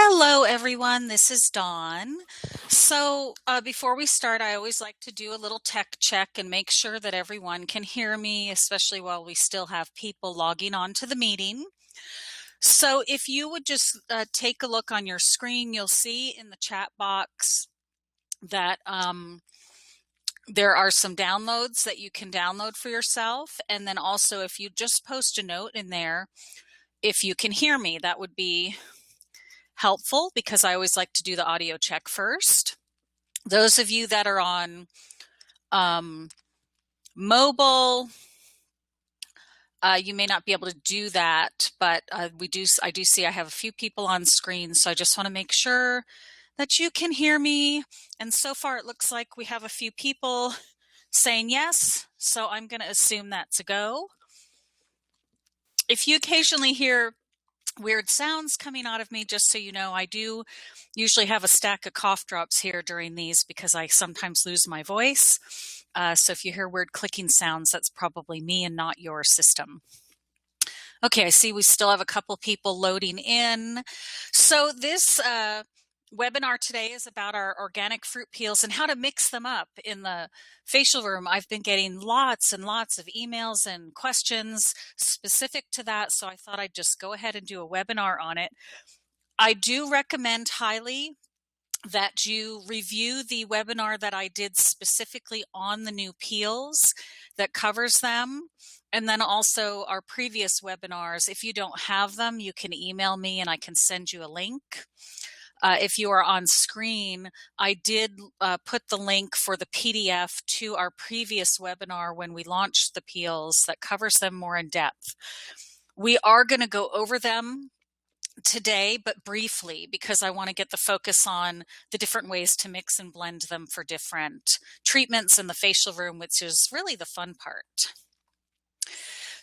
Hello, everyone. This is Dawn. Before we start, I always like to do a little tech check and make sure that everyone can hear me, especially while we still have people logging on to the meeting. So, if you would just take a look on your screen, you'll see in the chat box that there are some downloads that you can download for yourself. And then also, if you just post a note in there, if you can hear me, that would be helpful because I always like to do the audio check first. Those of you that are on mobile, you may not be able to do that, but I do see I have a few people on screen, so I just want to make sure that you can hear me. And so far it looks like we have a few people saying yes, so I'm going to assume that's a go. If you occasionally hear weird sounds coming out of me, just so you know, I do usually have a stack of cough drops here during these because I sometimes lose my voice. So if you hear weird clicking sounds, that's probably me and not your system. Okay, I see we still have a couple people loading in. So this webinar today is about our organic fruit peels and how to mix them up in the facial room. I've been getting lots and lots of emails and questions specific to that, so I thought I'd just go ahead and do a webinar on it. I do recommend highly that you review the webinar that I did specifically on the new peels that covers them. And then also our previous webinars. If you don't have them, you can email me and I can send you a link. If you are on screen, I did put the link for the PDF to our previous webinar when we launched the peels that covers them more in depth. We are going to go over them today, but briefly, because I want to get the focus on the different ways to mix and blend them for different treatments in the facial room, which is really the fun part.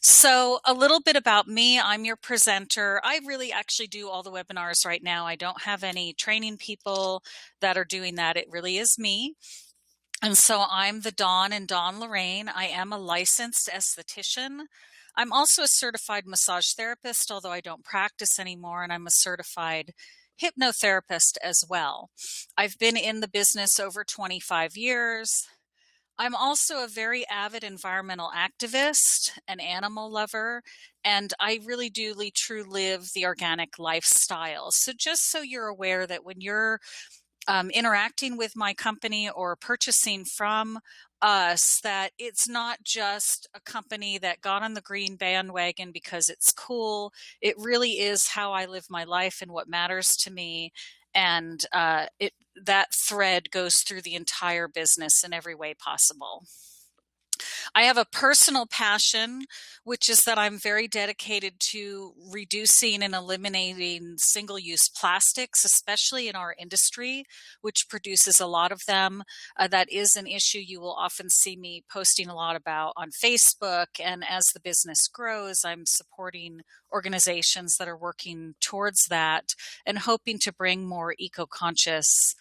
So a little bit about me. I'm your presenter. I really actually do all the webinars right now. I don't have any training people that are doing that. It really is me. And so I'm the Dawn and Dawn Lorraine. I am a licensed esthetician. I'm also a certified massage therapist, although I don't practice anymore, and I'm a certified hypnotherapist as well. I've been in the business over 25 years. I'm also a very avid environmental activist, an animal lover, and I really do true live the organic lifestyle. So just so you're aware that when you're interacting with my company or purchasing from us, that it's not just a company that got on the green bandwagon because it's cool. It really is how I live my life and what matters to me. And that thread goes through the entire business in every way possible. I have a personal passion, which is that I'm very dedicated to reducing and eliminating single-use plastics, especially in our industry, which produces a lot of them. That is an issue you will often see me posting a lot about on Facebook. And as the business grows, I'm supporting organizations that are working towards that and hoping to bring more eco-conscious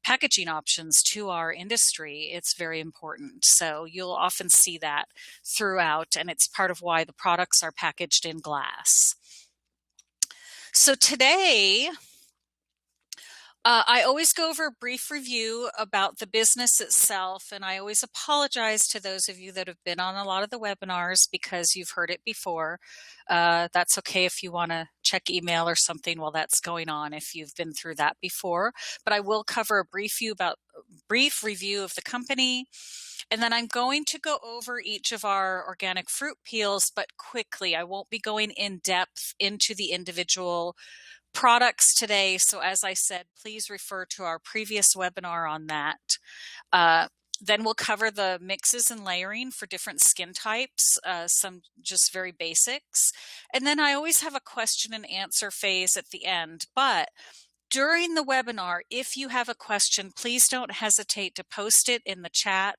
packaging options to our industry. It's very important. So you'll often see that throughout, and it's part of why the products are packaged in glass. So today, I always go over a brief review about the business itself, and I always apologize to those of you that have been on a lot of the webinars because you've heard it before. That's okay if you want to check email or something while that's going on if you've been through that before. But I will cover a brief review of the company, and then I'm going to go over each of our organic fruit peels, but quickly. I won't be going in depth into the individual products today. So as I said, please refer to our previous webinar on that. Then we'll cover the mixes and layering for different skin types, some just very basics. And then I always have a question and answer phase at the end. But during the webinar, if you have a question, please don't hesitate to post it in the chat.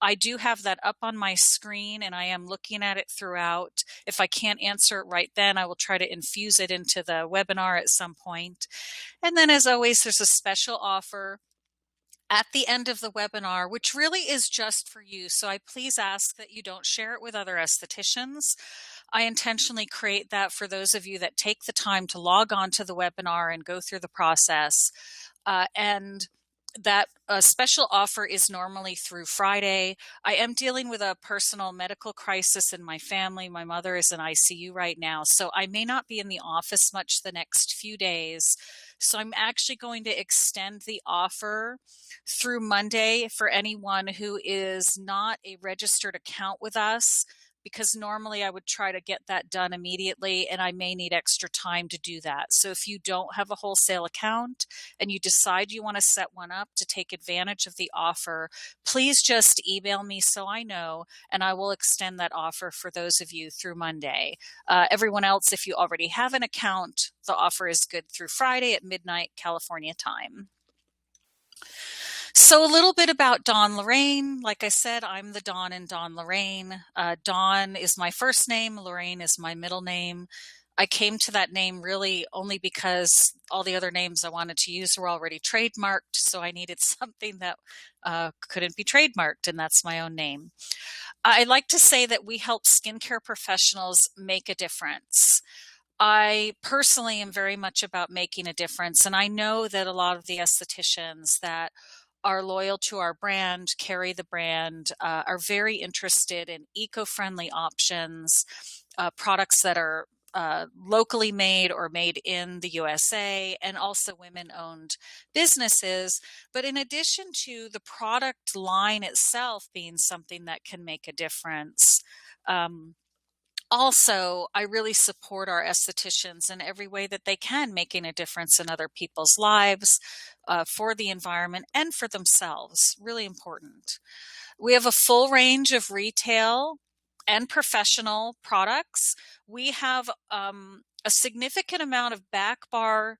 I do have that up on my screen and I am looking at it throughout. If I can't answer it right then, I will try to infuse it into the webinar at some point. And then as always, there's a special offer at the end of the webinar, which really is just for you. So I please ask that you don't share it with other estheticians. I intentionally create that for those of you that take the time to log on to the webinar and go through the process. And that special offer is normally through Friday. I am dealing with a personal medical crisis in my family. My mother is in ICU right now, so I may not be in the office much the next few days. So I'm actually going to extend the offer through Monday for anyone who is not a registered account with us, because normally I would try to get that done immediately, and I may need extra time to do that. So if you don't have a wholesale account and you decide you want to set one up to take advantage of the offer, please just email me so I know, and I will extend that offer for those of you through Monday. Everyone else, if you already have an account, the offer is good through Friday at midnight California time. So a little bit about Dawn Lorraine. Like I said, I'm the Dawn in Dawn Lorraine. Dawn is my first name. Lorraine is my middle name. I came to that name really only because all the other names I wanted to use were already trademarked. So I needed something that couldn't be trademarked, and that's my own name. I like to say that we help skincare professionals make a difference. I personally am very much about making a difference. And I know that a lot of the estheticians that are loyal to our brand, carry the brand, are very interested in eco-friendly options, products that are locally made or made in the USA, and also women-owned businesses. But in addition to the product line itself being something that can make a difference, also, I really support our estheticians in every way that they can, making a difference in other people's lives, for the environment and for themselves. Really important. We have a full range of retail and professional products. We have a significant amount of back bar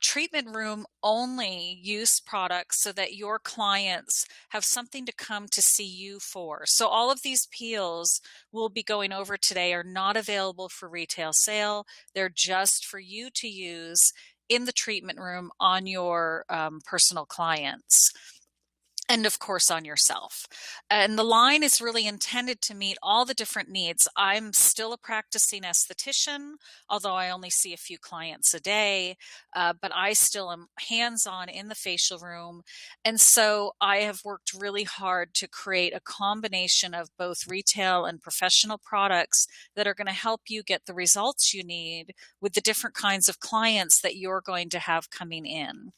treatment room only use products so that your clients have something to come to see you for. So all of these peels we'll be going over today are not available for retail sale. They're just for you to use in the treatment room on your personal clients. And of course on yourself. And the line is really intended to meet all the different needs. I'm still a practicing esthetician, although I only see a few clients a day, but I still am hands-on in the facial room. And so I have worked really hard to create a combination of both retail and professional products that are going to help you get the results you need with the different kinds of clients that you're going to have coming in.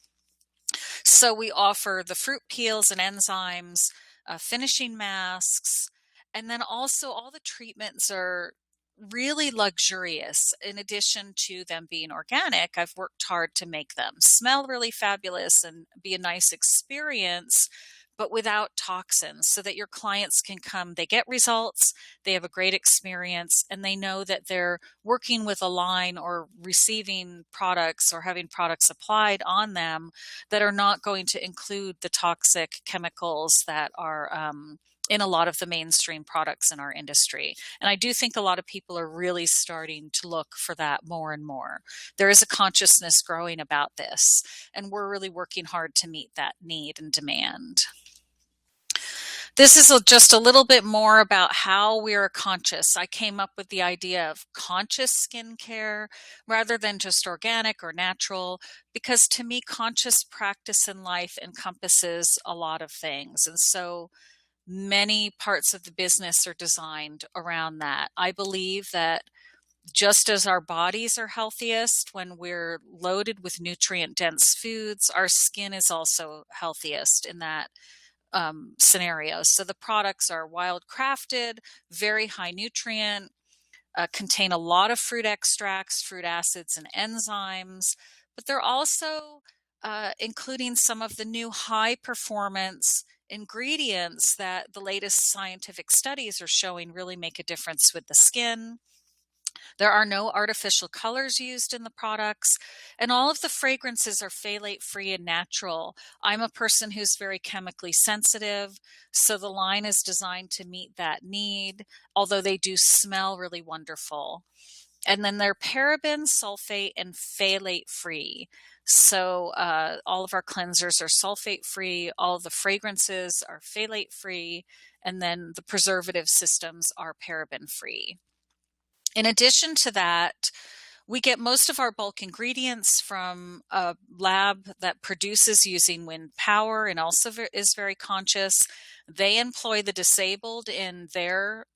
So we offer the fruit peels and enzymes, finishing masks, and then also all the treatments are really luxurious. In addition to them being organic, I've worked hard to make them smell really fabulous and be a nice experience, but without toxins, so that your clients can come, they get results, they have a great experience, and they know that they're working with a line or receiving products or having products applied on them that are not going to include the toxic chemicals that are in a lot of the mainstream products in our industry. And I do think a lot of people are really starting to look for that more and more. There is a consciousness growing about this, and we're really working hard to meet that need and demand. This is just a little bit more about how we're conscious. I came up with the idea of conscious skincare rather than just organic or natural, because to me, conscious practice in life encompasses a lot of things. And so many parts of the business are designed around that. I believe that just as our bodies are healthiest when we're loaded with nutrient-dense foods, our skin is also healthiest in that scenarios. So the products are wild crafted, very high nutrient, contain a lot of fruit extracts, fruit acids, and enzymes, but they're also including some of the new high performance ingredients that the latest scientific studies are showing really make a difference with the skin. There are no artificial colors used in the products, and all of the fragrances are phthalate-free and natural. I'm a person who's very chemically sensitive, so the line is designed to meet that need, although they do smell really wonderful. And then they're paraben, sulfate, and phthalate-free. So all of our cleansers are sulfate-free, all of the fragrances are phthalate-free, and then the preservative systems are paraben-free. In addition to that, we get most of our bulk ingredients from a lab that produces using wind power and also is very conscious. They employ the disabled in their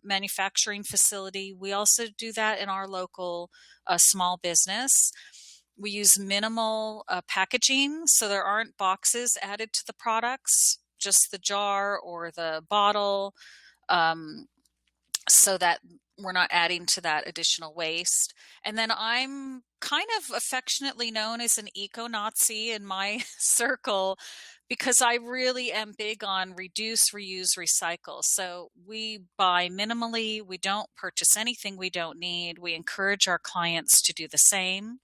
manufacturing facility. We also do that in our local small business. We use minimal packaging, so there aren't boxes added to the products, just the jar or the bottle. Um, so that we're not adding to that additional waste. And then I'm kind of affectionately known as an eco-Nazi in my circle because I really am big on reduce, reuse, recycle. So we buy minimally, we don't purchase anything we don't need. We encourage our clients to do the same.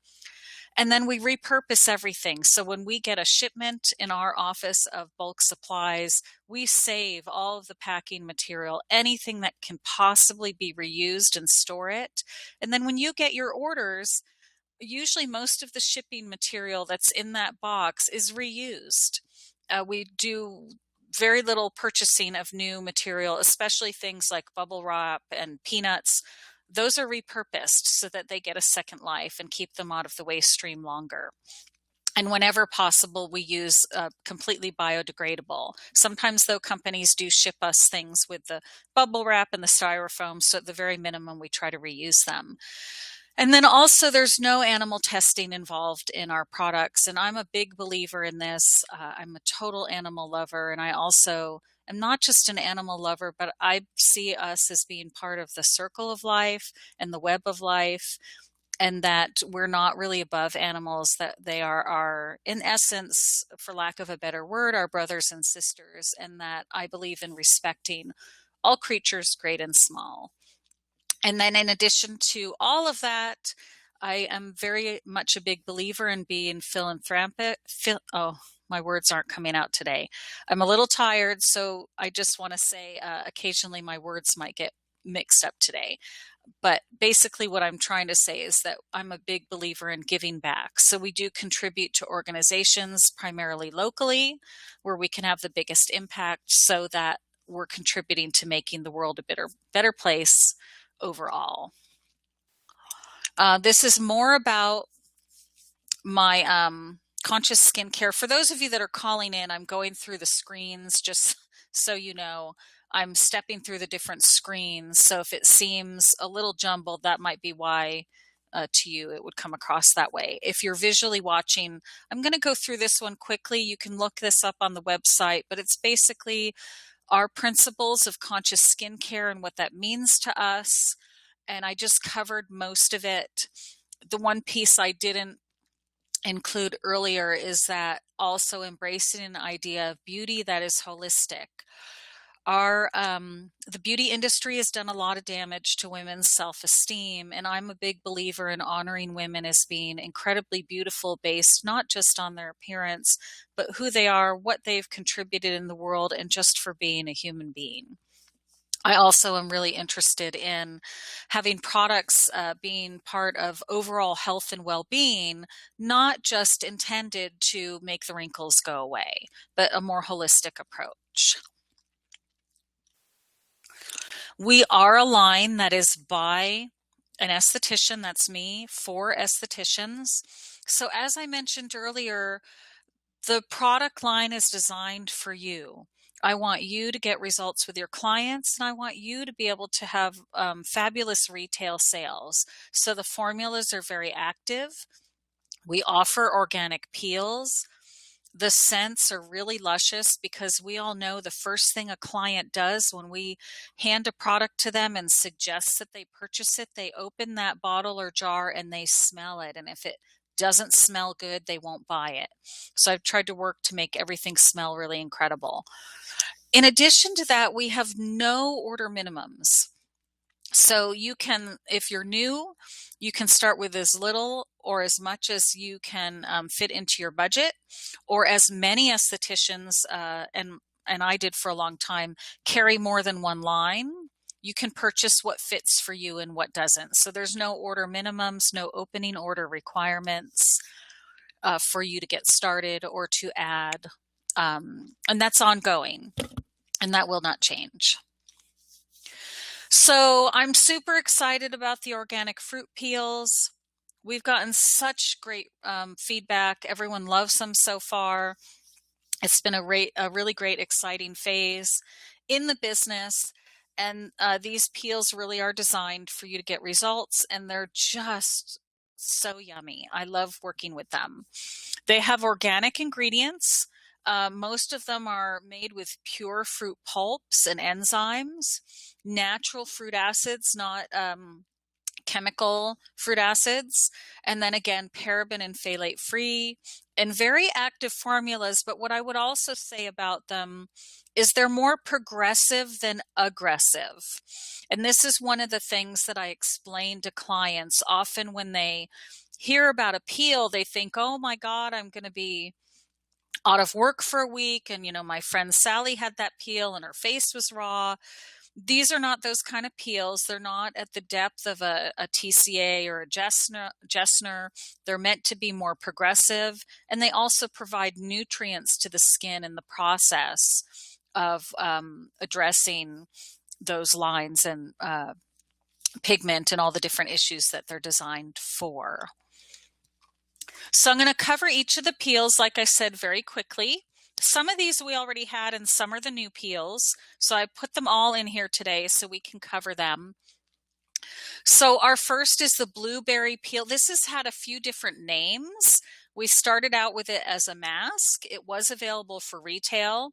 And then we repurpose everything. So when we get a shipment in our office of bulk supplies, we save all of the packing material, anything that can possibly be reused, and store it. And then when you get your orders, usually most of the shipping material that's in that box is reused. We do very little purchasing of new material, especially things like bubble wrap and peanuts. Those are repurposed so that they get a second life and keep them out of the waste stream longer. And whenever possible, we use completely biodegradable. Sometimes, though, companies do ship us things with the bubble wrap and the styrofoam, so at the very minimum, we try to reuse them. And then also, there's no animal testing involved in our products. And I'm a big believer in this. I'm a total animal lover. And I also am not just an animal lover, but I see us as being part of the circle of life and the web of life, and that we're not really above animals, that they are in essence, for lack of a better word, our brothers and sisters, and that I believe in respecting all creatures, great and small. And then in addition to all of that, I am very much a big believer in being philanthropic. My words aren't coming out today. I'm a little tired, so I just want to say occasionally my words might get mixed up today. But basically what I'm trying to say is that I'm a big believer in giving back. So we do contribute to organizations primarily locally where we can have the biggest impact, so that we're contributing to making the world a better place overall. This is more about my conscious skincare. For those of you that are calling in, I'm going through the screens just so you know. I'm stepping through the different screens. So if it seems a little jumbled, that might be why to you it would come across that way. If you're visually watching, I'm going to go through this one quickly. You can look this up on the website, but it's basically our principles of conscious skincare and what that means to us. And I just covered most of it. The one piece I didn't include earlier is that also embracing an idea of beauty that is holistic. The beauty industry has done a lot of damage to women's self-esteem, and I'm a big believer in honoring women as being incredibly beautiful based not just on their appearance, but who they are, what they've contributed in the world, and just for being a human being. I also am really interested in having products being part of overall health and well-being, not just intended to make the wrinkles go away, but a more holistic approach. We are a line that is by an esthetician, that's me, for estheticians. So as I mentioned earlier, the product line is designed for you. I want you to get results with your clients, and I want you to be able to have fabulous retail sales. So the formulas are very active. We offer organic peels. The scents are really luscious because we all know the first thing a client does when we hand a product to them and suggest that they purchase it, they open that bottle or jar and they smell it. And if it doesn't smell good, they won't buy it. So I've tried to work to make everything smell really incredible. In addition to that, we have no order minimums. So you can, if you're new, you can start with as little or as much as you can fit into your budget, or as many estheticians, and I did for a long time, carry more than one line. You can purchase what fits for you and what doesn't. So there's no order minimums, no opening order requirements for you to get started or to add. And that's ongoing, and that will not change. So I'm super excited about the organic fruit peels. We've gotten such great feedback. Everyone loves them so far. It's been a really great, exciting phase in the business. And these peels really are designed for you to get results, and they're just so yummy. I love working with them. They have organic ingredients. Most of them are made with pure fruit pulps and enzymes, natural fruit acids, not chemical fruit acids, and then again, paraben and phthalate free, and very active formulas. But what I would also say about them is they're more progressive than aggressive. And this is one of the things that I explain to clients often when they hear about a peel, they think, oh my God, I'm going to be out of work for a week. And, my friend Sally had that peel and her face was raw. These are not those kind of peels. They're not at the depth of a TCA or a Jessner. They're meant to be more progressive, and they also provide nutrients to the skin in the process of addressing those lines and pigment and all the different issues that they're designed for. So I'm going to cover each of the peels, like I said, very quickly. Some of these we already had and some are the new peels. So I put them all in here today so we can cover them. So our first is the blueberry peel. This has had a few different names. We started out with it as a mask. It was available for retail,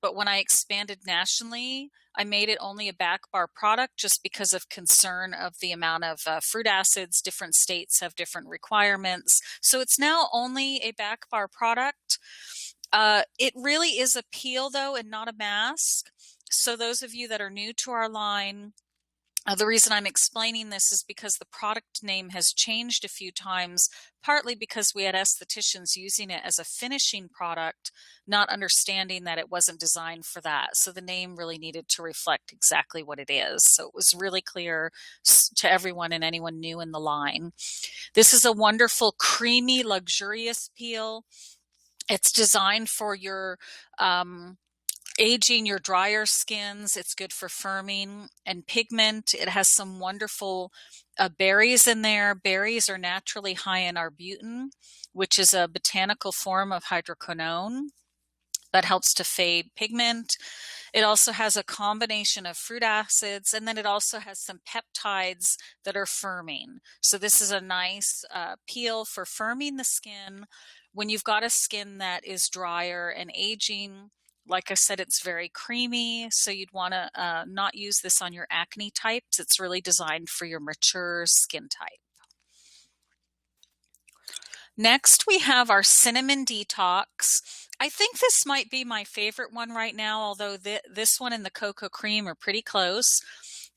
but when I expanded nationally, I made it only a back bar product just because of concern of the amount of fruit acids. Different states have different requirements. So it's now only a back bar product. It really is a peel though, and not a mask. So those of you that are new to our line, the reason I'm explaining this is because the product name has changed a few times, partly because we had estheticians using it as a finishing product, not understanding that it wasn't designed for that. So the name really needed to reflect exactly what it is. So it was really clear to everyone and anyone new in the line. This is a wonderful, creamy, luxurious peel. It's designed for your aging, your drier skins. It's good for firming and pigment. It has some wonderful berries in there. Berries are naturally high in arbutin, which is a botanical form of hydroquinone that helps to fade pigment. It also has a combination of fruit acids, and then it also has some peptides that are firming. So this is a nice peel for firming the skin. When you've got a skin that is drier and aging, like I said, it's very creamy, so you'd want to not use this on your acne types. It's really designed for your mature skin type. Next, we have our cinnamon detox. I think this might be my favorite one right now, although this one and the cocoa cream are pretty close.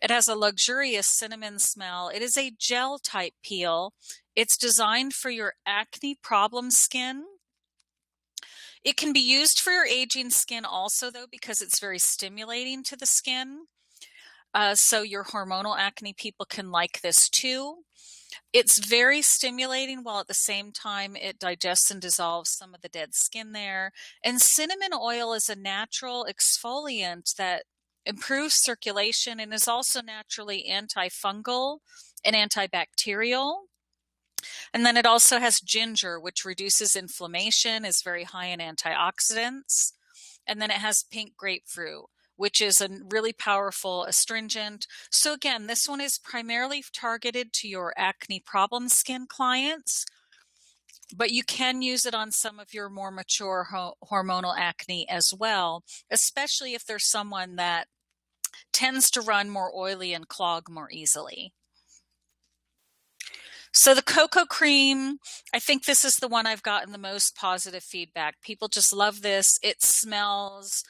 It has a luxurious cinnamon smell. It is a gel type peel. It's designed for your acne problem skin. It can be used for your aging skin also, though, because it's very stimulating to the skin. So your hormonal acne people can like this too. It's very stimulating while at the same time it digests and dissolves some of the dead skin there. And cinnamon oil is a natural exfoliant that improves circulation and is also naturally antifungal and antibacterial. And then it also has ginger, which reduces inflammation, is very high in antioxidants. And then it has pink grapefruit, which is a really powerful astringent. So again, this one is primarily targeted to your acne problem skin clients, but you can use it on some of your more mature hormonal acne as well, especially if there's someone that tends to run more oily and clog more easily. So the cocoa cream, I think this is the one I've gotten the most positive feedback. People just love this. It smells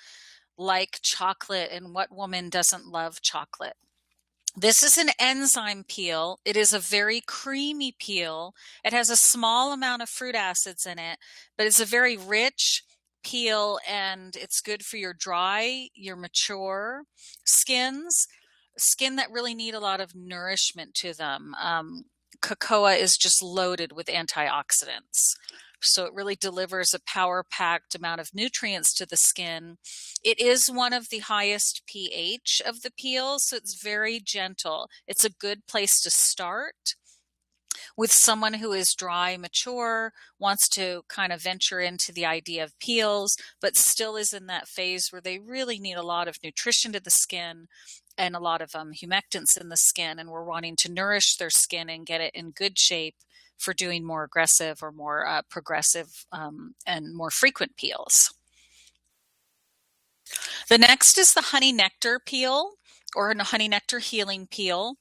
like chocolate, and what woman doesn't love chocolate? This is an enzyme peel. It is a very creamy peel. It has a small amount of fruit acids in it, but it's a very rich peel, and it's good for your dry, your mature skins, skin that really need a lot of nourishment to them. Cocoa is just loaded with antioxidants. So it really delivers a power-packed amount of nutrients to the skin. It is one of the highest pH of the peels, so it's very gentle. It's a good place to start with someone who is dry, mature, wants to kind of venture into the idea of peels, but still is in that phase where they really need a lot of nutrition to the skin and a lot of humectants in the skin, and we're wanting to nourish their skin and get it in good shape for doing more aggressive or more progressive and more frequent peels. The next is the honey nectar peel, or a honey nectar healing peel.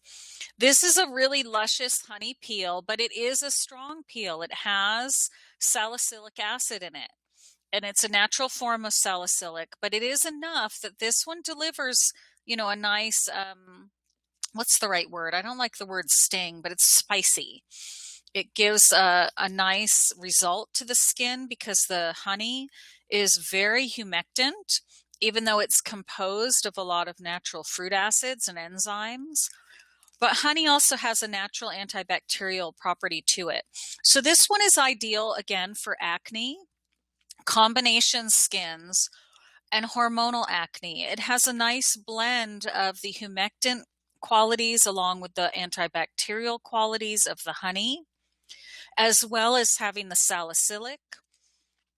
This is a really luscious honey peel, but it is a strong peel. It has salicylic acid in it, and it's a natural form of salicylic, but it is enough that this one delivers, a nice, what's the right word? I don't like the word sting, but it's spicy. It gives a nice result to the skin because the honey is very humectant, even though it's composed of a lot of natural fruit acids and enzymes. But honey also has a natural antibacterial property to it. So this one is ideal, again, for acne, combination skins, and hormonal acne. It has a nice blend of the humectant qualities along with the antibacterial qualities of the honey, as well as having the salicylic,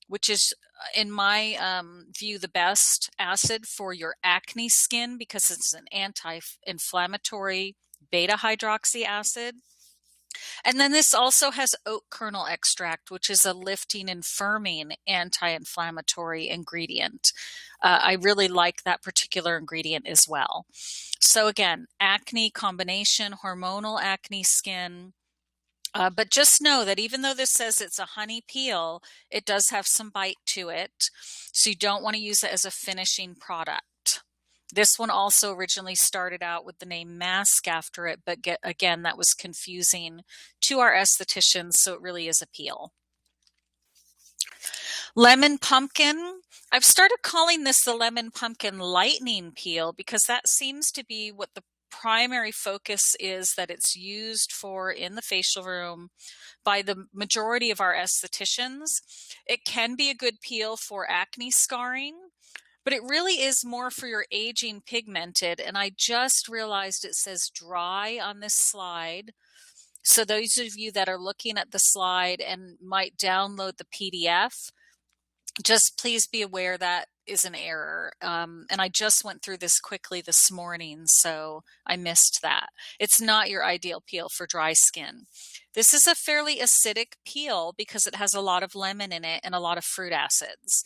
which is, in my view, the best acid for your acne skin because it's an anti-inflammatory beta hydroxy acid. And then this also has oat kernel extract, which is a lifting and firming anti-inflammatory ingredient. I really like that particular ingredient as well. So again, acne combination, hormonal acne skin. But just know that even though this says it's a honey peel, it does have some bite to it. So you don't want to use it as a finishing product. This one also originally started out with the name mask after it, but again, that was confusing to our estheticians, so it really is a peel. Lemon pumpkin. I've started calling this the lemon pumpkin lightning peel because that seems to be what the primary focus is that it's used for in the facial room by the majority of our estheticians. It can be a good peel for acne scarring, but it really is more for your aging pigmented. And I just realized it says dry on this slide. So those of you that are looking at the slide and might download the PDF, just please be aware that is an error. And I just went through this quickly this morning, so I missed that. It's not your ideal peel for dry skin. This is a fairly acidic peel because it has a lot of lemon in it and a lot of fruit acids.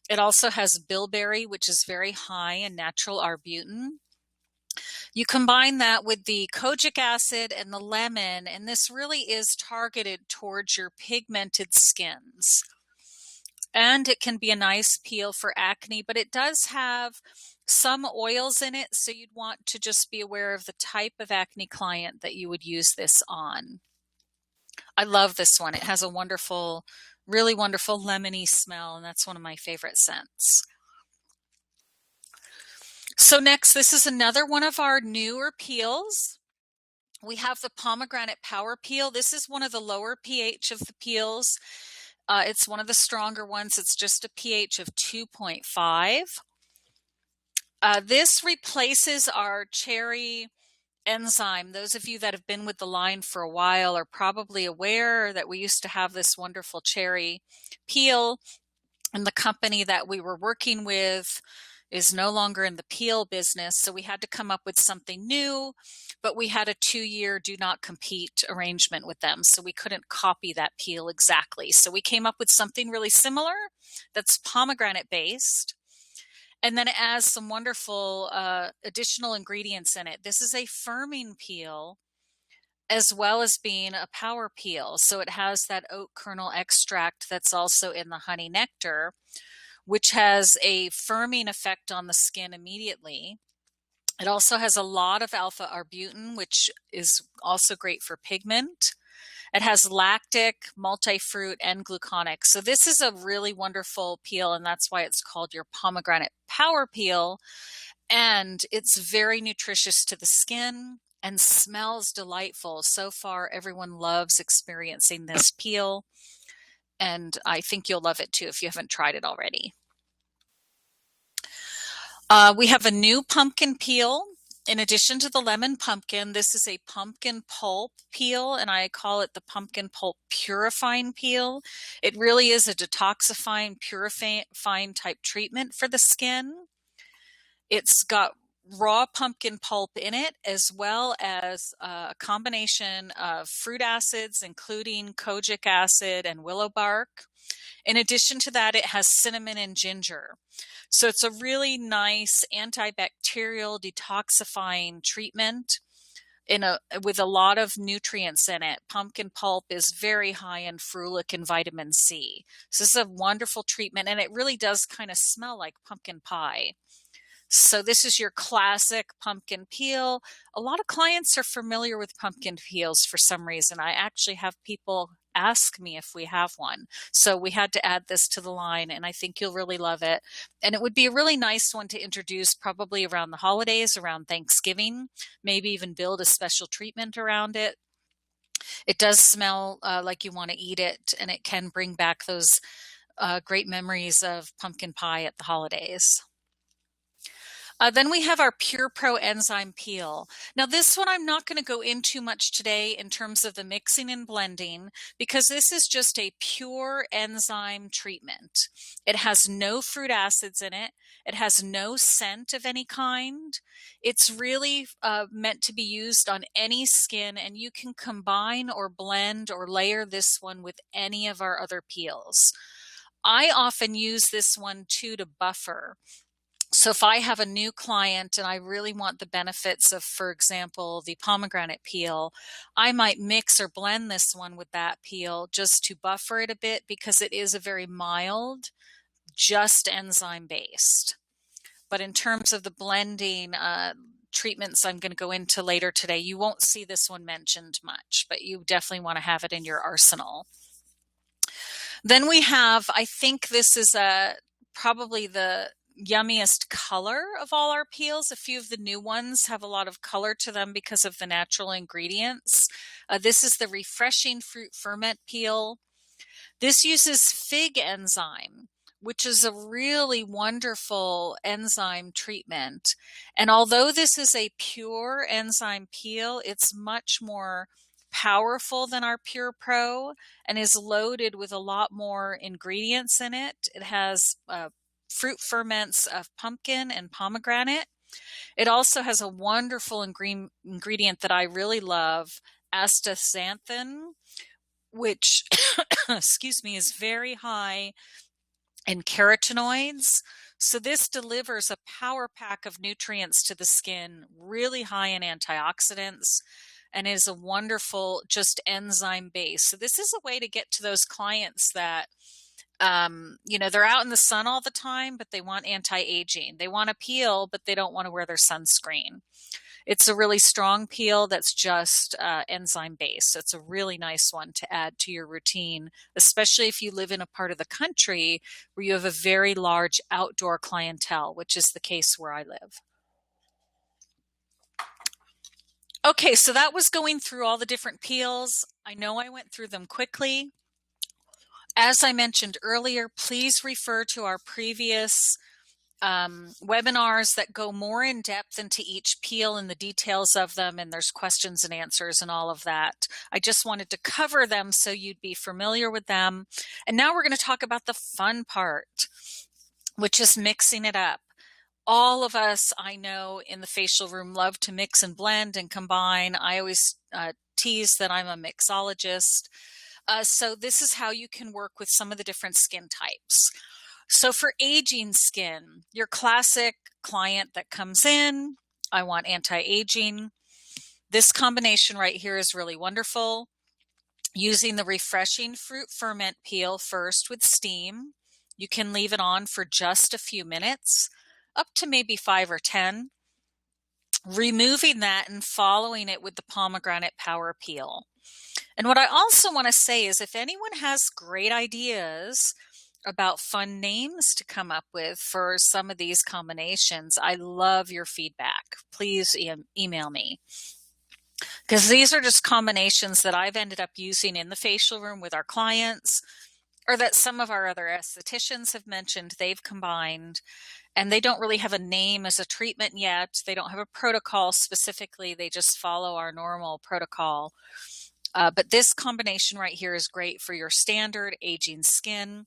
It also has bilberry, which is very high in natural arbutin. You combine that with the kojic acid and the lemon, and this really is targeted towards your pigmented skins. And it can be a nice peel for acne, but it does have some oils in it, so you'd want to just be aware of the type of acne client that you would use this on. I love this one. It has a wonderful, really wonderful lemony smell, and that's one of my favorite scents. So next, this is another one of our newer peels. We have the Pomegranate Power peel. This is one of the lower pH of the peels. It's one of the stronger ones. It's just a pH of 2.5. This replaces our cherry enzyme. Those of you that have been with the line for a while are probably aware that we used to have this wonderful cherry peel, and the company that we were working with is no longer in the peel business. So we had to come up with something new, but we had a 2-year do not compete arrangement with them. So we couldn't copy that peel exactly. So we came up with something really similar that's pomegranate based. And then it adds some wonderful additional ingredients in it. This is a firming peel as well as being a power peel. So it has that oat kernel extract that's also in the honey nectar, which has a firming effect on the skin immediately. It also has a lot of alpha arbutin, which is also great for pigment. It has lactic, multi-fruit, and gluconic. So this is a really wonderful peel, and that's why it's called your Pomegranate Power peel. And it's very nutritious to the skin and smells delightful. So far, everyone loves experiencing this peel. and I think you'll love it too if you haven't tried it already. We have a new pumpkin peel. In addition to the lemon pumpkin, this is a pumpkin pulp peel, and I call it the pumpkin pulp purifying peel. It really is a detoxifying, purifying type treatment for the skin. It's got raw pumpkin pulp in it, as well as a combination of fruit acids, including kojic acid and willow bark. In addition to that, it has cinnamon and ginger. So it's a really nice antibacterial detoxifying treatment with a lot of nutrients in it. Pumpkin pulp is very high in ferulic and vitamin C. So this is a wonderful treatment, and it really does kind of smell like pumpkin pie. So this is your classic pumpkin peel. A lot of clients are familiar with pumpkin peels for some reason. I actually have people ask me if we have one. So we had to add this to the line, and I think you'll really love it. And it would be a really nice one to introduce probably around the holidays, around Thanksgiving, maybe even build a special treatment around it. It does smell like you want to eat it, and it can bring back those great memories of pumpkin pie at the holidays. Then we have our Pure Pro Enzyme Peel. Now this one I'm not going to go into much today in terms of the mixing and blending, because this is just a pure enzyme treatment. It has no fruit acids in it. It has no scent of any kind. It's really meant to be used on any skin, and you can combine or blend or layer this one with any of our other peels. I often use this one too to buffer. So if I have a new client and I really want the benefits of, for example, the pomegranate peel, I might mix or blend this one with that peel just to buffer it a bit, because it is a very mild, just enzyme based. But in terms of the blending treatments I'm going to go into later today, you won't see this one mentioned much, but you definitely want to have it in your arsenal. Then we have, I think this is probably the yummiest color of all our peels. A few of the new ones have a lot of color to them because of the natural ingredients. This is the Refreshing Fruit Ferment peel. This uses fig enzyme, which is a really wonderful enzyme treatment. And although this is a pure enzyme peel, it's much more powerful than our Pure Pro and is loaded with a lot more ingredients in it. It has fruit ferments of pumpkin and pomegranate. It also has a wonderful ingredient that I really love, astaxanthin, which, excuse me, is very high in carotenoids. So this delivers a power pack of nutrients to the skin, really high in antioxidants, and is a wonderful just enzyme base. So this is a way to get to those clients that they're out in the sun all the time, but they want anti-aging. They want a peel, but they don't want to wear their sunscreen. It's a really strong peel that's just enzyme based. So it's a really nice one to add to your routine, especially if you live in a part of the country where you have a very large outdoor clientele, which is the case where I live. Okay, so that was going through all the different peels. I know I went through them quickly. As I mentioned earlier, please refer to our previous webinars that go more in depth into each peel and the details of them, and there's questions and answers and all of that. I just wanted to cover them so you'd be familiar with them. And now we're going to talk about the fun part, which is mixing it up. All of us, I know, in the facial room love to mix and blend and combine. I always tease that I'm a mixologist. So this is how you can work with some of the different skin types. So for aging skin, your classic client that comes in, I want anti-aging. This combination right here is really wonderful. Using the Refreshing Fruit Ferment peel first with steam. You can leave it on for just a few minutes, up to maybe 5 or 10. Removing that and following it with the Pomegranate Power peel. And what I also want to say is if anyone has great ideas about fun names to come up with for some of these combinations, I love your feedback. Please email me. Because these are just combinations that I've ended up using in the facial room with our clients. or that some of our other estheticians have mentioned they've combined, and they don't really have a name as a treatment yet. They don't have a protocol specifically. They just follow our normal protocol. But this combination right here is great for your standard aging skin.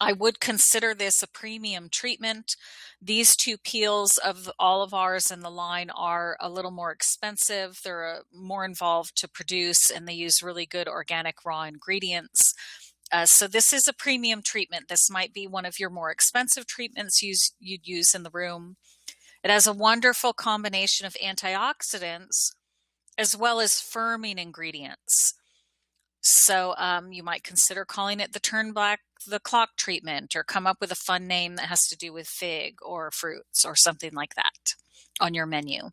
I would consider this a premium treatment. These two peels of all of ours in the line are a little more expensive. They're more involved to produce, and they use really good organic raw ingredients. So this is a premium treatment. This might be one of your more expensive treatments you'd use in the room. It has a wonderful combination of antioxidants as well as firming ingredients. So you might consider calling it the turn back the clock treatment, or come up with a fun name that has to do with fig or fruits or something like that on your menu.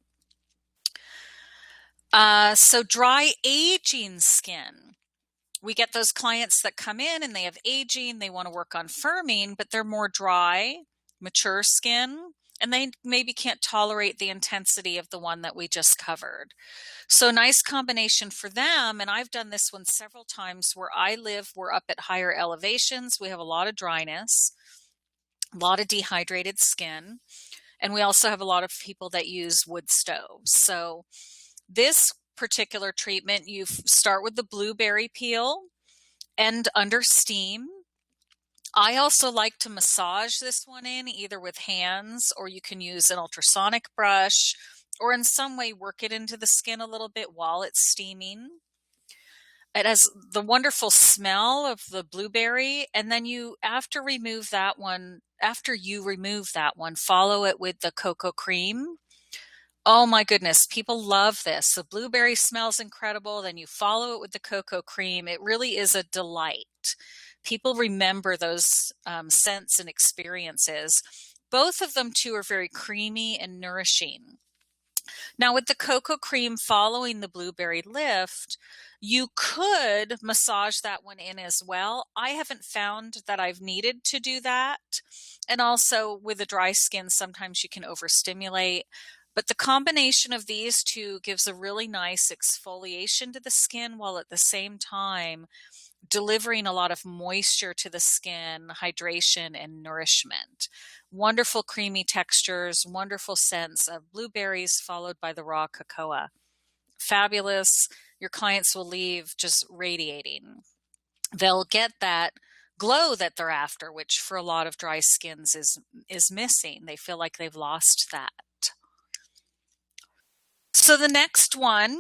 So dry aging skin. We get those clients that come in and they have aging, they want to work on firming, but they're more dry, mature skin, and they maybe can't tolerate the intensity of the one that we just covered. So nice combination for them. And I've done this one several times. Where I live, we're up at higher elevations. We have a lot of dryness, a lot of dehydrated skin. And we also have a lot of people that use wood stoves. So this particular treatment, you start with the blueberry peel and under steam. I also like to massage this one in either with hands, or you can use an ultrasonic brush, or in some way work it into the skin a little bit while it's steaming. It has the wonderful smell of the blueberry, and then after you remove that one, follow it with the cocoa cream. Oh my goodness, people love this. The blueberry smells incredible. Then you follow it with the cocoa cream. It really is a delight. People remember those scents and experiences. Both of them, too, are very creamy and nourishing. Now, with the cocoa cream following the blueberry lift, you could massage that one in as well. I haven't found that I've needed to do that. And also with a dry skin, sometimes you can overstimulate. But the combination of these two gives a really nice exfoliation to the skin, while at the same time delivering a lot of moisture to the skin, hydration, and nourishment. Wonderful creamy textures, wonderful scents of blueberries followed by the raw cocoa. Fabulous. Your clients will leave just radiating. They'll get that glow that they're after, which for a lot of dry skins is missing. They feel like they've lost that. So the next one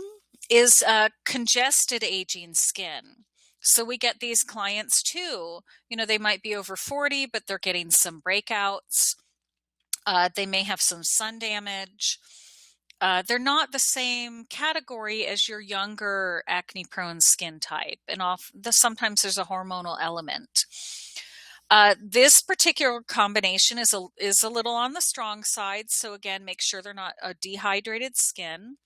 is congested aging skin. So we get these clients too. They might be over 40, but they're getting some breakouts. They may have some sun damage. They're not the same category as your younger acne-prone skin type, and sometimes there's a hormonal element. This particular combination is a little on the strong side. So again, make sure they're not a dehydrated skin.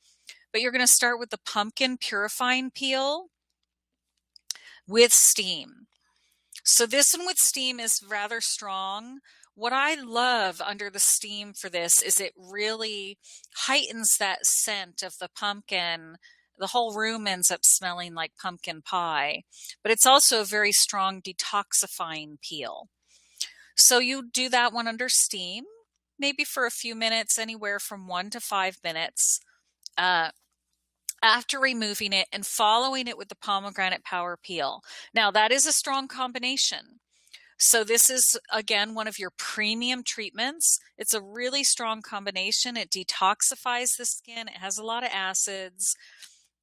But you're going to start with the pumpkin purifying peel with steam. So this one with steam is rather strong. What I love under the steam for this is it really heightens that scent of the pumpkin. The whole room ends up smelling like pumpkin pie, but it's also a very strong detoxifying peel. So you do that one under steam, maybe for a few minutes, anywhere from 1 to 5 minutes. After removing it and following it with the Pomegranate Power peel. Now, that is a strong combination. So this is, again, one of your premium treatments. It's a really strong combination. It detoxifies the skin. It has a lot of acids.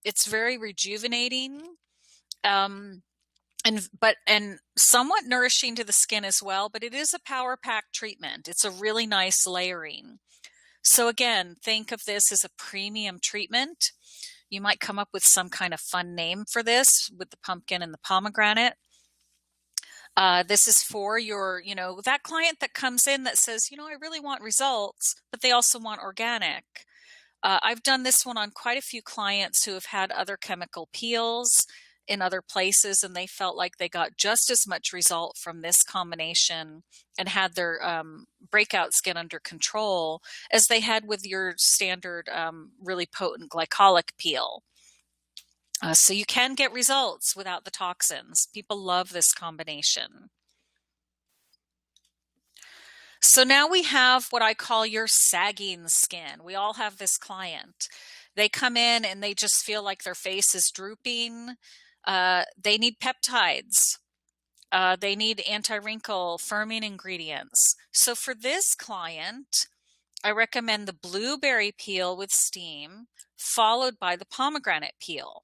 It's very rejuvenating, and somewhat nourishing to the skin as well, but it is a power pack treatment. It's a really nice layering. So again, think of this as a premium treatment. You might come up with some kind of fun name for this with the pumpkin and the pomegranate. This is for your, that client that comes in that says, I really want results, but they also want organic. I've done this one on quite a few clients who have had other chemical peels in other places, and they felt like they got just as much result from this combination and had their breakout skin under control as they had with your standard really potent glycolic peel. So you can get results without the toxins. People love this combination. So now we have what I call your sagging skin. We all have this client. They come in and they just feel like their face is drooping. They need peptides. They need anti-wrinkle firming ingredients. So for this client, I recommend the blueberry peel with steam, followed by the pomegranate peel.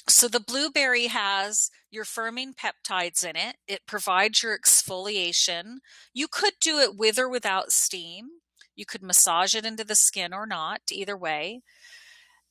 So the blueberry has your firming peptides in it. It provides your exfoliation. You could do it with or without steam. You could massage it into the skin or not, either way.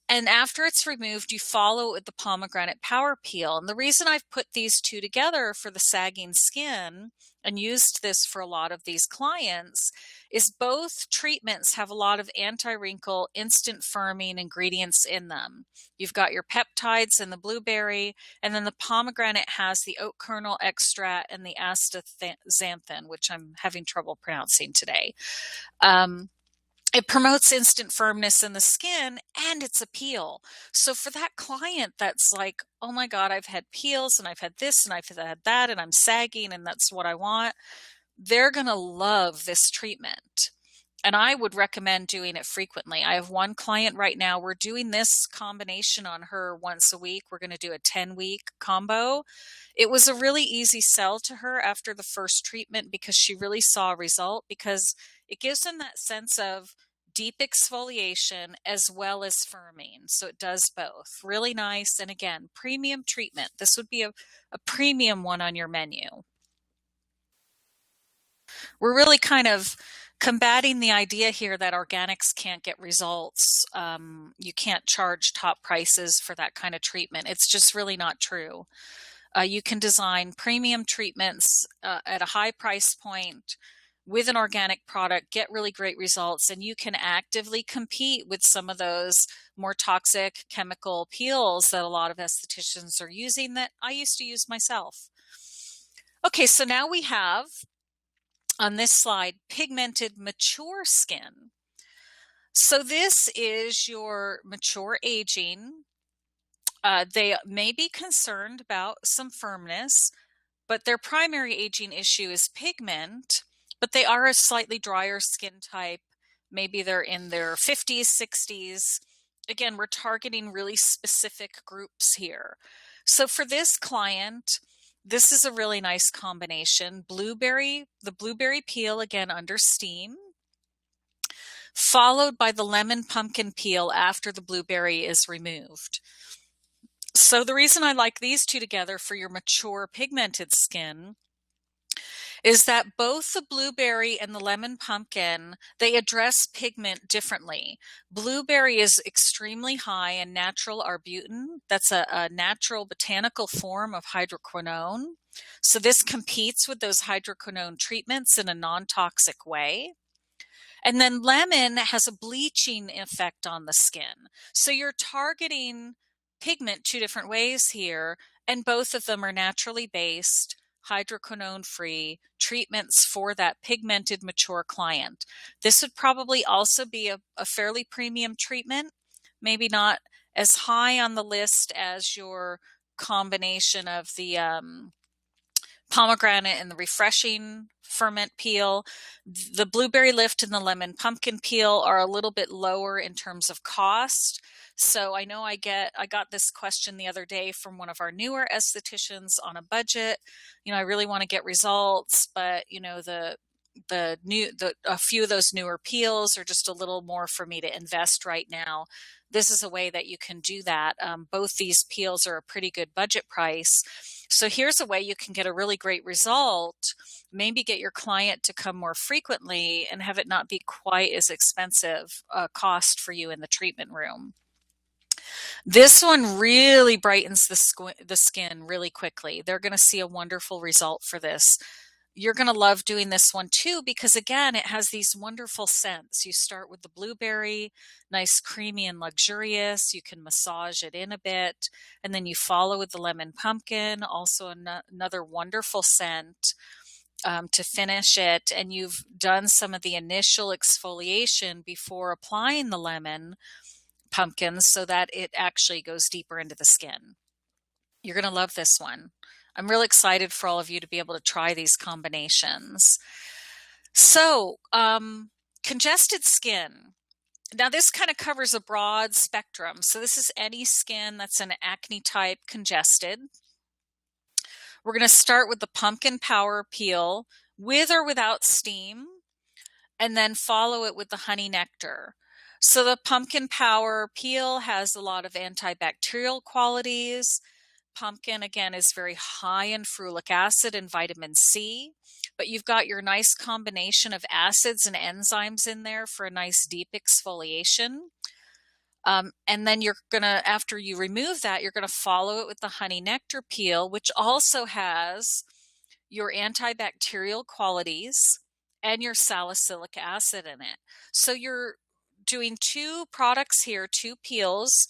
And after it's removed, you follow it with the pomegranate power peel. And the reason I've put these two together for the sagging skin and used this for a lot of these clients is both treatments have a lot of anti-wrinkle, instant firming ingredients in them. You've got your peptides in the blueberry, and then the pomegranate has the oat kernel extract and the astaxanthin, which I'm having trouble pronouncing today. It promotes instant firmness in the skin, and it's a peel. So for that client that's like, oh my God, I've had peels and I've had this and I've had that and I'm sagging and that's what I want, they're going to love this treatment. And I would recommend doing it frequently. I have one client right now. We're doing this combination on her once a week. We're going to do a 10-week combo. It was a really easy sell to her after the first treatment because she really saw a result, because it gives them that sense of deep exfoliation as well as firming. So it does both. Really nice. And again, premium treatment. This would be a premium one on your menu. We're really kind of combating the idea here that organics can't get results. You can't charge top prices for that kind of treatment. It's just really not true. You can design premium treatments at a high price point with an organic product, get really great results, and you can actively compete with some of those more toxic chemical peels that a lot of estheticians are using that I used to use myself. Okay, so now we have on this slide pigmented mature skin. So this is your mature aging. They may be concerned about some firmness, but their primary aging issue is pigment, but they are a slightly drier skin type. Maybe they're in their 50s, 60s. Again, we're targeting really specific groups here. So for this client, this is a really nice combination. The blueberry peel, again, under steam, followed by the lemon pumpkin peel after the blueberry is removed. So the reason I like these two together for your mature pigmented skin is that both the blueberry and the lemon pumpkin, they address pigment differently. Blueberry is extremely high in natural arbutin. That's a natural botanical form of hydroquinone. So this competes with those hydroquinone treatments in a non-toxic way. And then lemon has a bleaching effect on the skin. So you're targeting pigment two different ways here, and both of them are naturally based, hydroquinone free treatments for that pigmented mature client. This would probably also be a fairly premium treatment, maybe not as high on the list as your combination of the pomegranate and the refreshing ferment peel. The blueberry lift and the lemon pumpkin peel are a little bit lower in terms of cost. So I know I got this question the other day from one of our newer estheticians on a budget. I really want to get results, but a few of those newer peels are just a little more for me to invest right now. This is a way that you can do that. Both these peels are a pretty good budget price. So here's a way you can get a really great result, maybe get your client to come more frequently and have it not be quite as expensive cost for you in the treatment room. This one really brightens the skin really quickly. They're going to see a wonderful result for this. You're going to love doing this one too, because again, it has these wonderful scents. You start with the blueberry, nice, creamy and luxurious. You can massage it in a bit. And then you follow with the lemon pumpkin, also another wonderful scent to finish it. And you've done some of the initial exfoliation before applying the lemon pumpkins so that it actually goes deeper into the skin. You're going to love this one. I'm really excited for all of you to be able to try these combinations. So, congested skin. Now, this kind of covers a broad spectrum. So this is any skin that's an acne type congested. We're going to start with the pumpkin power peel with or without steam, and then follow it with the honey nectar. So the pumpkin power peel has a lot of antibacterial qualities. Pumpkin, again, is very high in ferulic acid and vitamin C, but you've got your nice combination of acids and enzymes in there for a nice deep exfoliation. And then you're going to, after you remove that, you're going to follow it with the honey nectar peel, which also has your antibacterial qualities and your salicylic acid in it. So you're doing two products here, two peels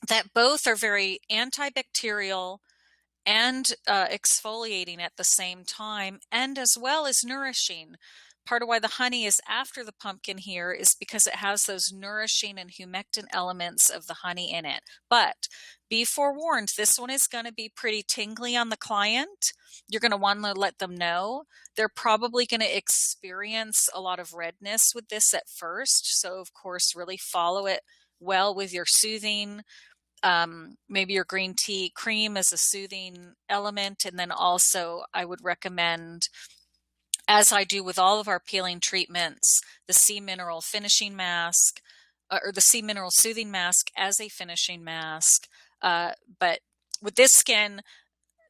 that both are very antibacterial and exfoliating at the same time, and as well as nourishing. Part of why the honey is after the pumpkin here is because it has those nourishing and humectant elements of the honey in it. But be forewarned, this one is going to be pretty tingly on the client. You're going to want to let them know. They're probably going to experience a lot of redness with this at first. So, of course, really follow it well with your soothing. Maybe your green tea cream as a soothing element. And then also I would recommend, as I do with all of our peeling treatments, the sea mineral finishing mask or the sea mineral soothing mask as a finishing mask. But with this skin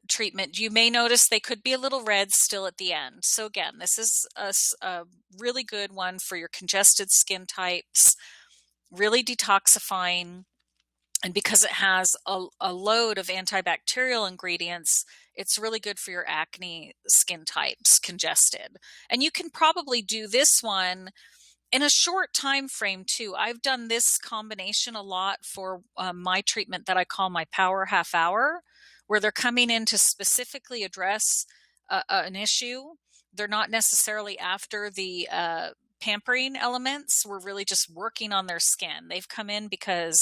treatment, you may notice they could be a little red still at the end. So again, this is a really good one for your congested skin types, really detoxifying. And because it has a load of antibacterial ingredients, it's really good for your acne skin types, congested. And you can probably do this one in a short time frame too. I've done this combination a lot for my treatment that I call my power half hour, where they're coming in to specifically address an issue. They're not necessarily after the pampering elements. We're really just working on their skin. They've come in because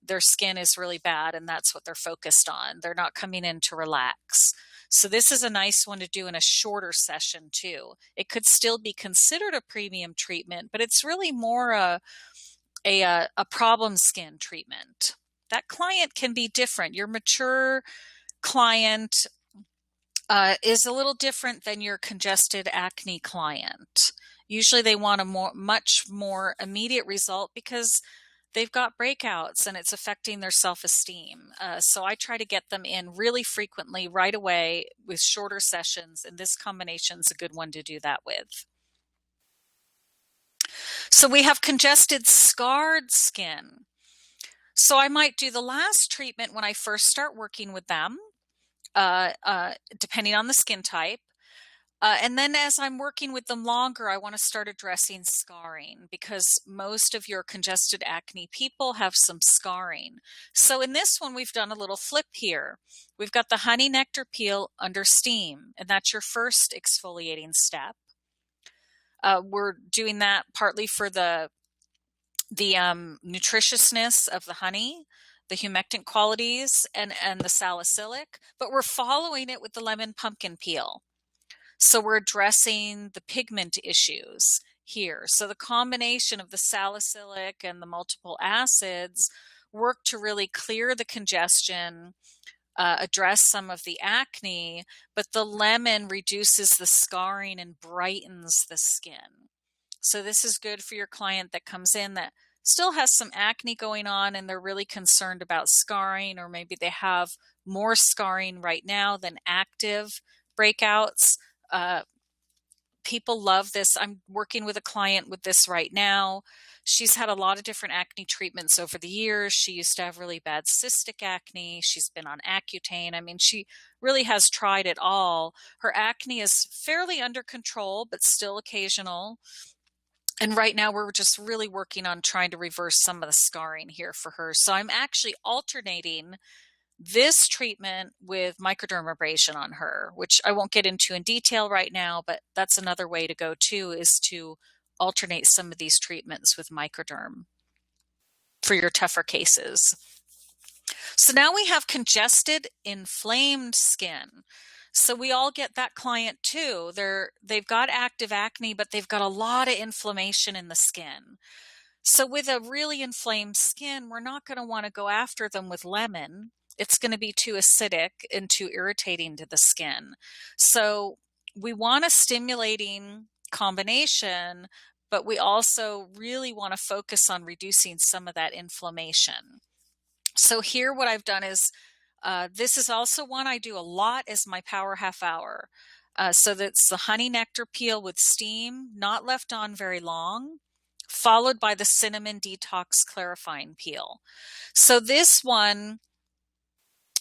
their skin is really bad and that's what they're focused on. They're not coming in to relax. So this is a nice one to do in a shorter session too. It could still be considered a premium treatment, but it's really more a problem skin treatment. That client can be different. Your mature client is a little different than your congested acne client. Usually they want a much more immediate result because they've got breakouts and it's affecting their self-esteem. So I try to get them in really frequently right away with shorter sessions, and this combination is a good one to do that with. So we have congested scarred skin. So I might do the last treatment when I first start working with them, depending on the skin type. And then as I'm working with them longer, I want to start addressing scarring because most of your congested acne people have some scarring. So in this one, we've done a little flip here. We've got the honey nectar peel under steam, and that's your first exfoliating step. We're doing that partly for the nutritiousness of the honey, the humectant qualities, and the salicylic, but we're following it with the lemon pumpkin peel. So we're addressing the pigment issues here. So the combination of the salicylic and the multiple acids work to really clear the congestion, address some of the acne, but the lemon reduces the scarring and brightens the skin. So this is good for your client that comes in that still has some acne going on and they're really concerned about scarring, or maybe they have more scarring right now than active breakouts. People love this. I'm working with a client with this right now. She's had a lot of different acne treatments over the years. She used to have really bad cystic acne. She's been on Accutane. I mean, she really has tried it all. Her acne is fairly under control, but still occasional. And right now we're just really working on trying to reverse some of the scarring here for her. So I'm actually alternating this treatment with microdermabrasion on her, which I won't get into in detail right now, but that's another way to go too, is to alternate some of these treatments with microderm. for your tougher cases. So now we have congested, inflamed skin. So we all get that client too. They've got active acne, but they've got a lot of inflammation in the skin. So with a really inflamed skin, we're not going to want to go after them with lemon. It's going to be too acidic and too irritating to the skin. So we want a stimulating combination, but we also really want to focus on reducing some of that inflammation. So here what I've done is, this is also one I do a lot as my power half hour. So that's the honey nectar peel with steam, not left on very long, followed by the cinnamon detox clarifying peel. So this one,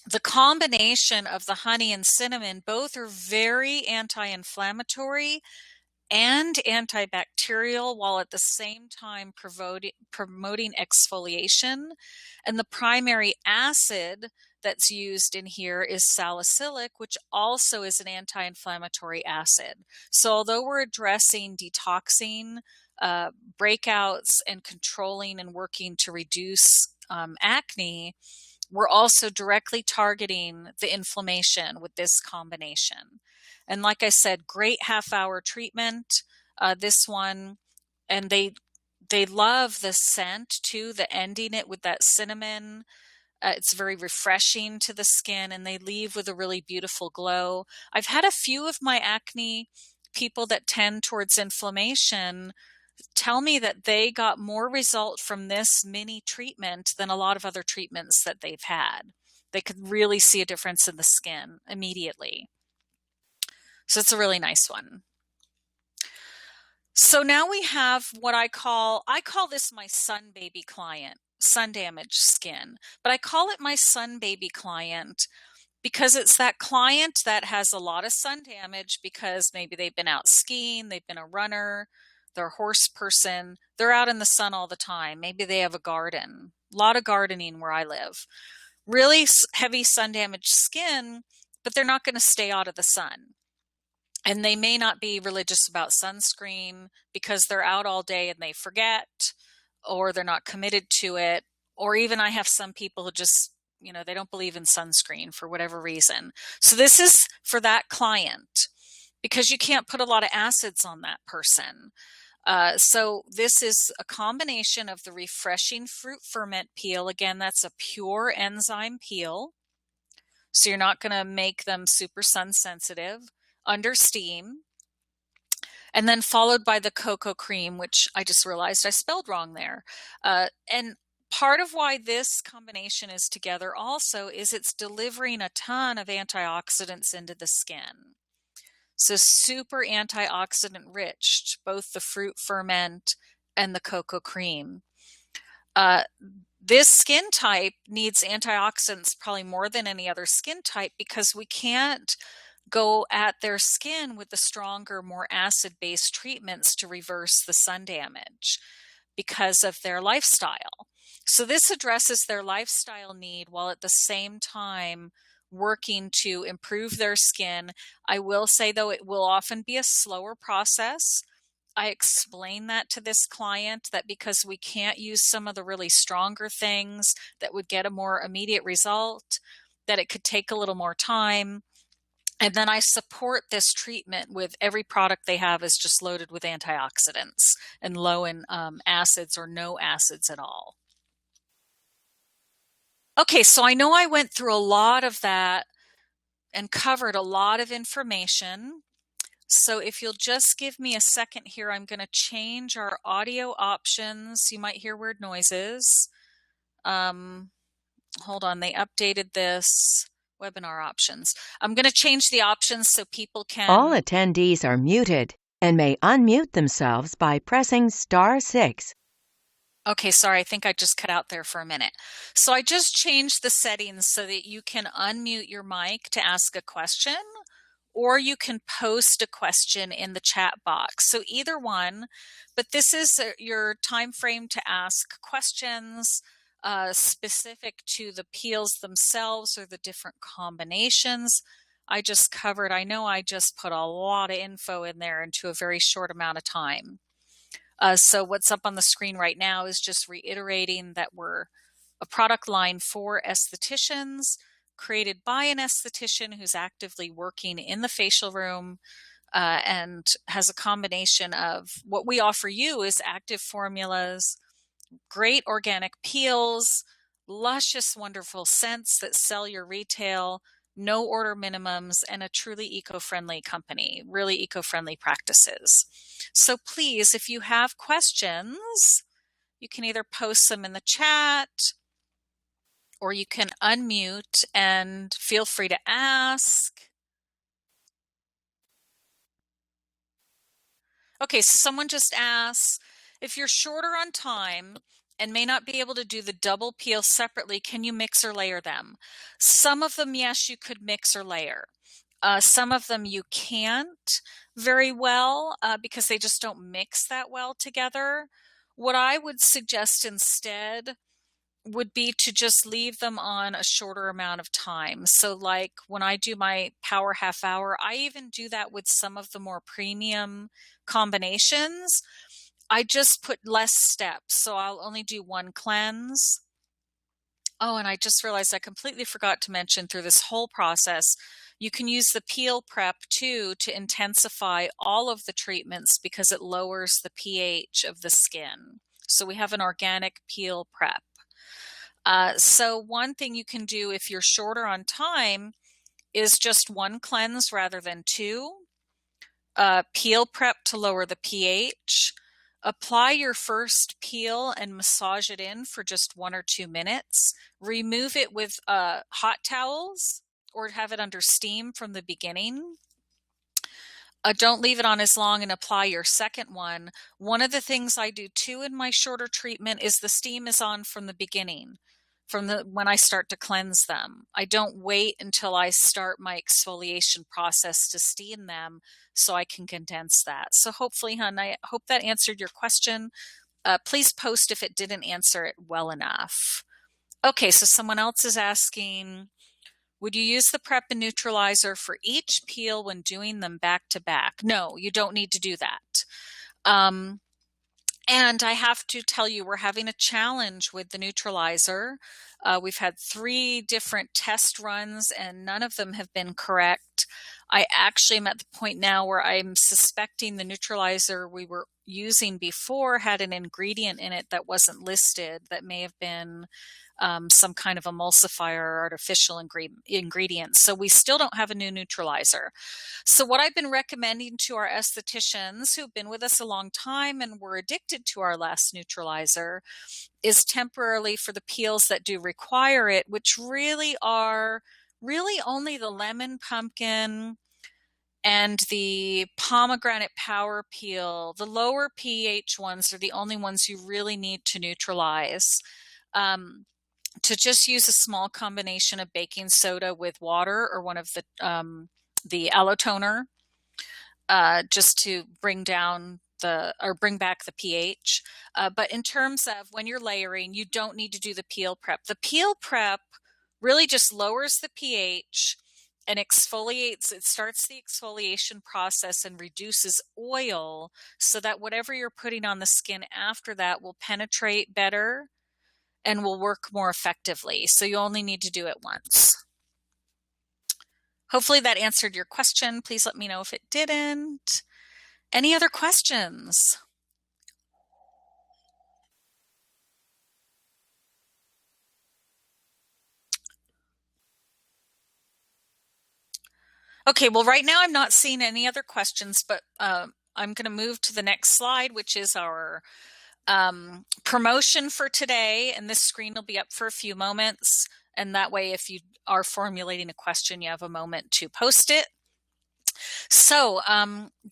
the combination of the honey and cinnamon, both are very anti-inflammatory and antibacterial, while at the same time promoting exfoliation. And the primary acid that's used in here is salicylic, which also is an anti-inflammatory acid. So although we're addressing detoxing, breakouts, and controlling and working to reduce acne, we're also directly targeting the inflammation with this combination. And like I said, great half-hour treatment, this one. And they love the scent too, the ending it with that cinnamon. It's very refreshing to the skin, and they leave with a really beautiful glow. I've had a few of my acne people that tend towards inflammation tell me that they got more result from this mini treatment than a lot of other treatments that they've had. They could really see a difference in the skin immediately. So it's a really nice one. So now we have what I call this my sun baby client, sun damaged skin, but I call it my sun baby client because it's that client that has a lot of sun damage because maybe they've been out skiing, they've been a runner, they're a horse person, they're out in the sun all the time. Maybe they have a garden, a lot of gardening where I live. Really heavy sun damaged skin, but they're not going to stay out of the sun. And they may not be religious about sunscreen because they're out all day and they forget, or they're not committed to it. Or even I have some people who just, they don't believe in sunscreen for whatever reason. So this is for that client because you can't put a lot of acids on that person. So this is a combination of the refreshing fruit ferment peel. Again, that's a pure enzyme peel. So you're not going to make them super sun sensitive, under steam, and then followed by the cocoa cream, which I just realized I spelled wrong there. And part of why this combination is together also is it's delivering a ton of antioxidants into the skin. So super antioxidant rich, both the fruit ferment and the cocoa cream. This skin type needs antioxidants probably more than any other skin type because we can't go at their skin with the stronger, more acid-based treatments to reverse the sun damage because of their lifestyle. So this addresses their lifestyle need while at the same time working to improve their skin. I will say, though, it will often be a slower process. I explain that to this client, that because we can't use some of the really stronger things that would get a more immediate result, that it could take a little more time. And then I support this treatment with every product they have is just loaded with antioxidants and low in acids or no acids at all. Okay, so I know I went through a lot of that and covered a lot of information. So if you'll just give me a second here, I'm going to change our audio options. You might hear weird noises. Hold on, they updated this. Webinar options. I'm going to change the options so people can... All attendees are muted and may unmute themselves by pressing *6. Okay, sorry, I think I just cut out there for a minute. So I just changed the settings so that you can unmute your mic to ask a question, or you can post a question in the chat box. So either one, but this is your time frame to ask questions specific to the peels themselves or the different combinations I just covered. I know I just put a lot of info in there into a very short amount of time. So what's up on the screen right now is just reiterating that we're a product line for estheticians, created by an esthetician who's actively working in the facial room, and has a combination of what we offer you is active formulas, great organic peels, luscious, wonderful scents that sell your retail, no order minimums, and a truly eco-friendly company, really eco-friendly practices. So please, if you have questions, you can either post them in the chat or you can unmute and feel free to ask. Okay, so someone just asks, if you're shorter on time and may not be able to do the double peel separately, can you mix or layer them? Some of them, yes, you could mix or layer. Some of them you can't very well because they just don't mix that well together. What I would suggest instead would be to just leave them on a shorter amount of time. So like when I do my power half hour, I even do that with some of the more premium combinations. I just put less steps. So I'll only do one cleanse. Oh, and I just realized I completely forgot to mention through this whole process, you can use the peel prep too to intensify all of the treatments because it lowers the pH of the skin. So we have an organic peel prep. So one thing you can do if you're shorter on time is just one cleanse rather than two. Peel prep to lower the pH. Apply your first peel and massage it in for just 1 or 2 minutes. Remove it with hot towels or have it under steam from the beginning. Don't leave it on as long and apply your second one. One of the things I do too in my shorter treatment is the steam is on from the beginning, when I start to cleanse them. I don't wait until I start my exfoliation process to steam them so I can condense that. So hopefully, hon, I hope that answered your question. Please post if it didn't answer it well enough. Okay, so someone else is asking, would you use the prep and neutralizer for each peel when doing them back to back? No, you don't need to do that. And I have to tell you, we're having a challenge with the neutralizer. We've had 3 different test runs and none of them have been correct. I actually am at the point now where I'm suspecting the neutralizer we were using before had an ingredient in it that wasn't listed that may have been some kind of emulsifier or artificial ingredient. So we still don't have a new neutralizer. So what I've been recommending to our estheticians who've been with us a long time and were addicted to our last neutralizer is temporarily for the peels that do require it, which really are only the lemon pumpkin and the Pomegranate Power peel. The lower pH ones are the only ones you really need to neutralize. To just use a small combination of baking soda with water or one of the aloe toner, just to bring down bring back the pH. But in terms of when you're layering, you don't need to do the peel prep. The peel prep really just lowers the pH and exfoliates. It starts the exfoliation process and reduces oil so that whatever you're putting on the skin after that will penetrate better and will work more effectively. So you only need to do it once. Hopefully that answered your question. Please let me know if it didn't. Any other questions? Okay, well, right now I'm not seeing any other questions, but I'm going to move to the next slide, which is our promotion for today. And this screen will be up for a few moments. And that way, if you are formulating a question, you have a moment to post it. So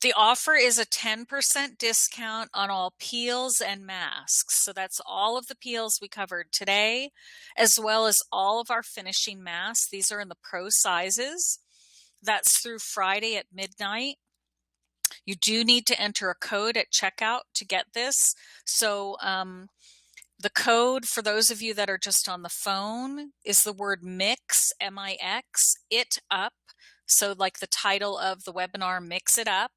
the offer is a 10% discount on all peels and masks. So that's all of the peels we covered today, as well as all of our finishing masks. These are in the pro sizes. That's through Friday at midnight. You do need to enter a code at checkout to get this. So the code for those of you that are just on the phone is the word MIX, M-I-X, it up. So like the title of the webinar, Mix It Up,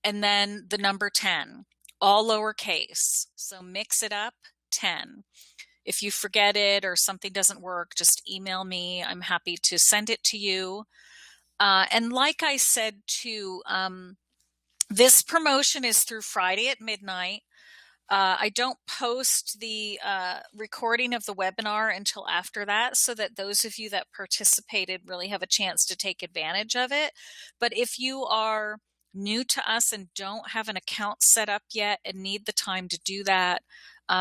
and then the number 10. all lowercase. So mix it up, 10. If you forget it or something doesn't work, just email me. I'm happy to send it to you. And like I said too, this promotion is through Friday at midnight. I don't post the recording of the webinar until after that, so that those of you that participated really have a chance to take advantage of it. But if you are new to us and don't have an account set up yet and need the time to do that,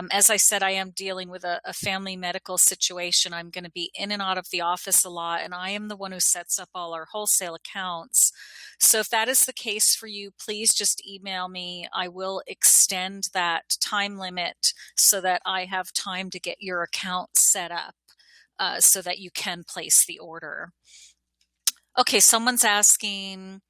as I said, I am dealing with a family medical situation. I'm going to be in and out of the office a lot, and I am the one who sets up all our wholesale accounts. So if that is the case for you, please just email me. I will extend that time limit so that I have time to get your account set up so that you can place the order. Okay, someone's asking,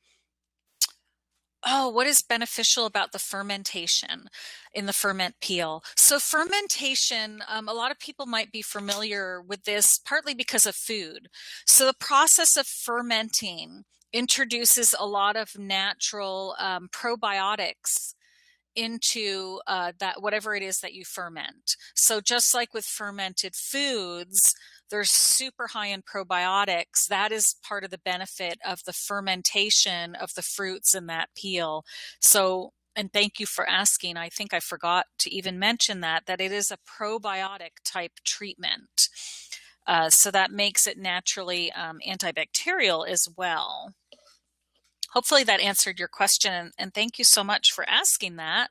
oh, what is beneficial about the fermentation in the ferment peel? So fermentation, a lot of people might be familiar with this partly because of food. So the process of fermenting introduces a lot of natural probiotics into that whatever it is that you ferment. So just like with fermented foods, they're super high in probiotics. That is part of the benefit of the fermentation of the fruits in that peel. So, and thank you for asking. I think I forgot to even mention that it is a probiotic type treatment. So that makes it naturally antibacterial as well. Hopefully that answered your question, and thank you so much for asking that,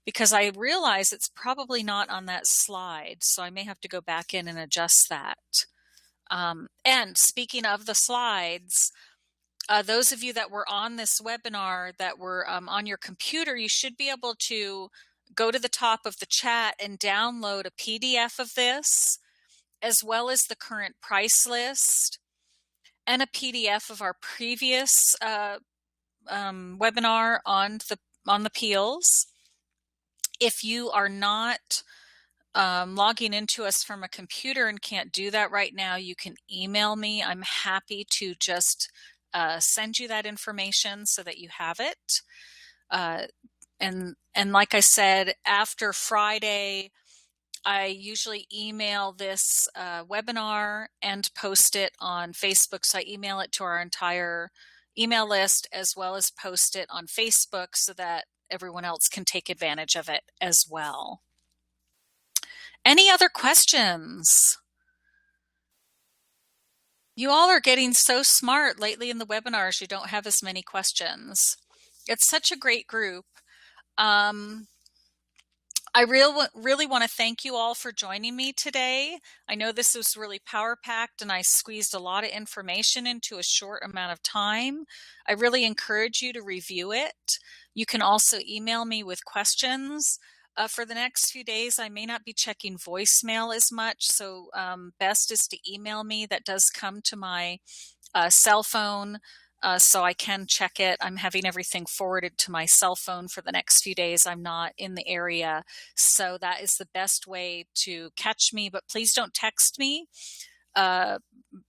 because I realize it's probably not on that slide, so I may have to go back in and adjust that. And speaking of the slides, those of you that were on this webinar that were on your computer, you should be able to go to the top of the chat and download a PDF of this, as well as the current price list, and a PDF of our previous webinar on the peels. If you are not logging into us from a computer and can't do that right now, you can email me. I'm happy to just send you that information so that you have it. And like I said, after Friday, I usually email this webinar and post it on Facebook. So I email it to our entire email list, as well as post it on Facebook so that everyone else can take advantage of it as well. Any other questions? You all are getting so smart lately in the webinars. You don't have as many questions. It's such a great group. I really want to thank you all for joining me today. I know this was really power-packed and I squeezed a lot of information into a short amount of time. I really encourage you to review it. You can also email me with questions. For the next few days, I may not be checking voicemail as much, so best is to email me. That does come to my cell phone. So I can check it. I'm having everything forwarded to my cell phone for the next few days. I'm not in the area. So that is the best way to catch me. But please don't text me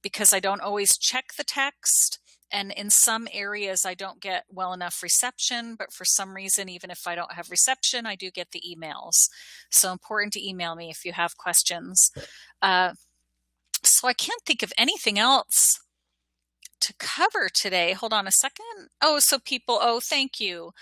because I don't always check the text. And in some areas, I don't get well enough reception. But for some reason, even if I don't have reception, I do get the emails. So important to email me if you have questions. So I can't think of anything else to cover today. Hold on a second. Oh, so people, thank you.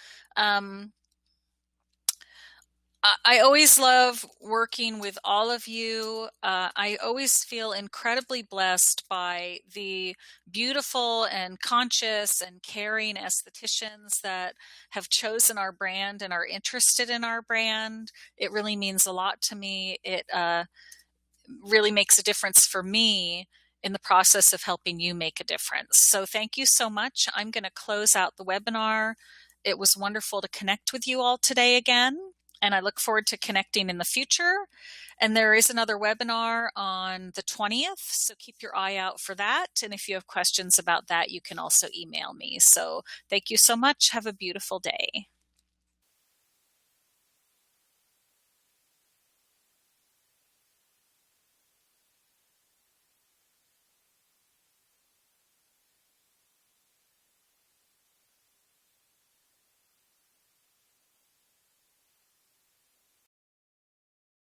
I always love working with all of you. I always feel incredibly blessed by the beautiful and conscious and caring estheticians that have chosen our brand and are interested in our brand. It really means a lot to me. It really makes a difference for me in the process of helping you make a difference. So thank you so much. I'm going to close out the webinar. It was wonderful to connect with you all today again, and I look forward to connecting in the future. And there is another webinar on the 20th, so keep your eye out for that. And if you have questions about that, you can also email me. So thank you so much. Have a beautiful day.